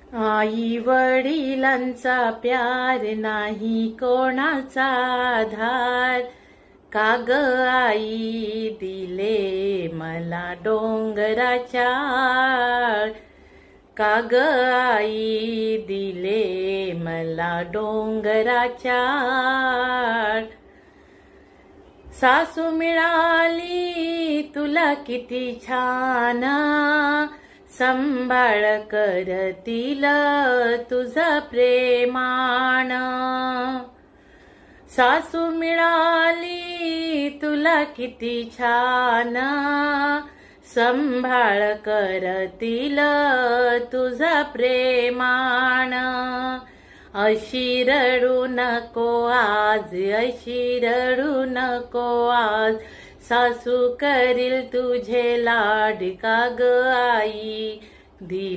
आई वडिलांचा प्यार नाही कोणाचा आधार, का ग आई दिले मला डोंगराच्या आड, का ग आई दिले मला डोंगराच्या आड. सासू मिळाली तुला किती छान, संभाळ करतील तुझं प्रेमान. सासू मिळाली तुला किती छान, संभाळ करतील तुझं प्रेमान. अशी रडू नको आज, अशी रडू नको आज, सासू करील तुझे लाड, का ग आई दिले